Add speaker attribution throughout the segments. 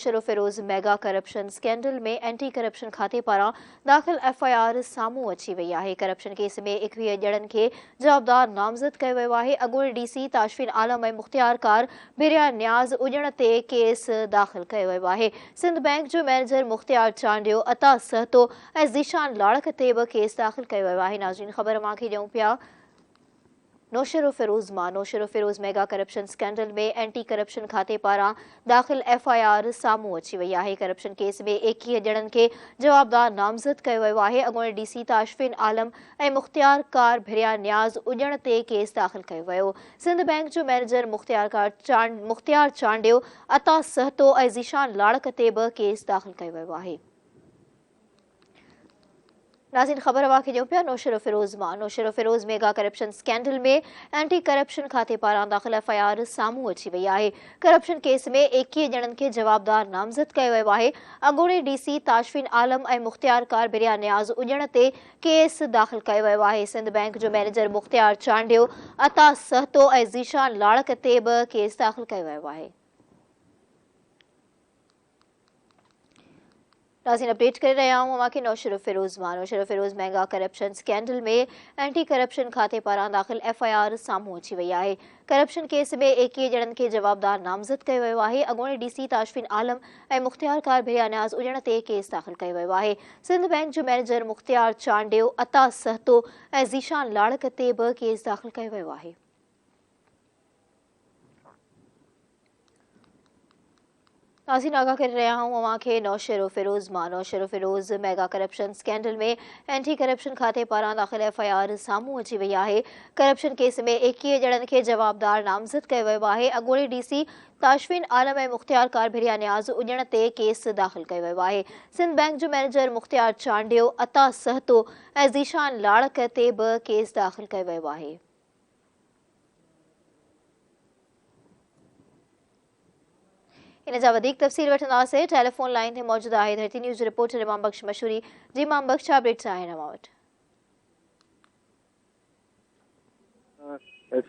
Speaker 1: शरो Firoz mega corruption scandal में anti corruption खाते पारां दाख़िल FIR साम्हूं अची वई आहे। करप्शन केस में 21 ॼणनि खे जवाबदार नामज़द कयो वियो आहे। अॻूणे DC ताशफिन आलम ऐं मुख़्तियार कार बिरिया न्याज़ उजण ते केस दाख़िल कयो वियो आहे। सिंध बैंक जो मैनेजर मुख़्तियार चांडियो, अता सहतो ऐं ज़ीशान लाड़क ते बि केस दाख़िल कयो वियो आहे। नाज़रीन, ख़बर मांखे ॾियूं पिया Naushahro Firoz mega corruption scandal में एंटी करप्शन खाते पारां दाख़िल FIR साम्हूं अची वई आहे। करप्शन केस में 21 ॼणनि खे जवाबदार नामज़द कयो वियो आहे। अॻूणे DC ताशफिन आलम ऐं मुख़्तियार कार बिरिया न्याज़ उजण ते केस दाख़िल कयो वियो। सिंध बैंक जो मैनेजर मुख़्तियार चांडियो, अता सहतो ऐं ज़ीशान लाड़क ते बि केस दाख़िल कयो वियो आहे। नाज़रीन, ख़बर वाक़े ॾियूं पिया Naushahro Firoz mega corruption scandal में एंटी करप्शन खाते पारां दाख़िल FIR साम्हूं अची वई आहे। करप्शन केस में 21 ॼणनि खे जवाबदार नामज़द कयो वियो आहे। अॻूणे DC ताशफिन आलम ऐं मुख़्तियार कार बिरिया न्याज़ उजण ते केस दाख़िल कयो वियो आहे। सिंध बैंक जो मैनेजर मुख़्तियार चांडियो, अता सहतो ऐं ज़ीशान लाड़क ते बि केस दाख़िल कयो वियो आहे। नाज़रीन, अपडेट कर रहा हूँ अवांखे Naushahro Firoz mega corruption scandal में एंटी करप्शन खाते पारां दाख़िल FIR साम्हूं अची वई आहे। करप्शन केस में 21 ॼणनि खे जवाबदार नामज़द कयो वियो आहे। अॻूणे DC ताशफिन आलम ऐं मुख़्तियार कार बिरिया न्याज़ उजण ते केस दाख़िल कयो वियो आहे। सिंध बैंक जो मैनेजर मुख़्तियार चांडियो, अता सहतो ऐं ज़ीशान लाड़क ते बि केस दाख़िल कयो वियो आहे। नाज़रीन, आगाह कर रहा हूँ अवांखे Naushahro Firoz mega corruption scandal में एंटी करप्शन खाते पारां दाख़िल FIR साम्हूं अची वई आहे। करप्शन केस में 21 ॼणनि खे जवाबदार नामज़द कयो वियो आहे। अॻूणे DC ताशफिन आलम ऐं मुख़्तियार कार बिरिया न्याज़ उजण ते केस दाख़िल कयो वियो आहे। सिंध बैंक जो मैनेजर मुख़्तियार चांडियो, अता सहतो ऐं ज़ीशान लाड़क ते बि केस दाख़िल कयो वियो आहे। इन जा वधीक तफ़सील वठंदासीं। टेलीफोन लाइन ते मौजूद आहे धरती न्यूज़ रिपोर्टर इमाम बख्श मशहूरी। जी इमाम बख्श, छा अपडेट्स आहिनि अव्हां वटि?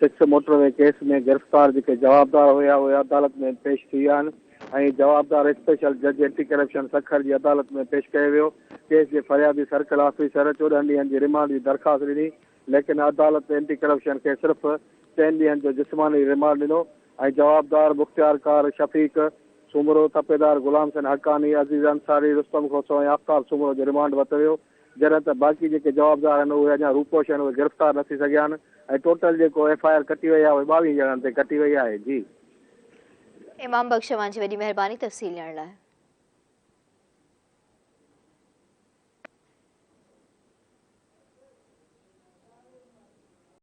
Speaker 2: 6 मोटरवे केस में गिरफ़्तार जेके जवाबदार हुआ उहे अदालत में पेश थी विया आहिनि। जवाबदार स्पेशल जज एंटी करप्शन सखर जी अदालत में पेश कयो वियो। केस जे फरियादी सर्कल ऑफिसर 14 ॾींहनि जी रिमांड जी दरख़्वास्त ॾिनी, लेकिन अदालत एंटी करप्शन खे सिर्फ़ु 3 ॾींहनि जो जिस्मानी रिमांड ॾिनो ऐं जवाबदार मुख़्तियार कार शफ़ीक सुमरो, तपेदार गुलाम हुसैन हक़ानी, अज़ीज़ अंसारी, रुस्तम खोसो ऐं आफ्ताब सुमरो जो रिमांड वरितो वियो। जॾहिं त बाक़ी जेके जवाबदार आहिनि उहे अञा रूपोश आहिनि, उहे गिरफ़्तार न थी सघिया आहिनि ऐं टोटल जेको FIR कटी वई आहे उहे 22 ॼणनि ते कटी वई आहे। जी
Speaker 1: इमाम बख्श, अवांजी वॾी महिरबानी तफ़सील ॾियण लाइ।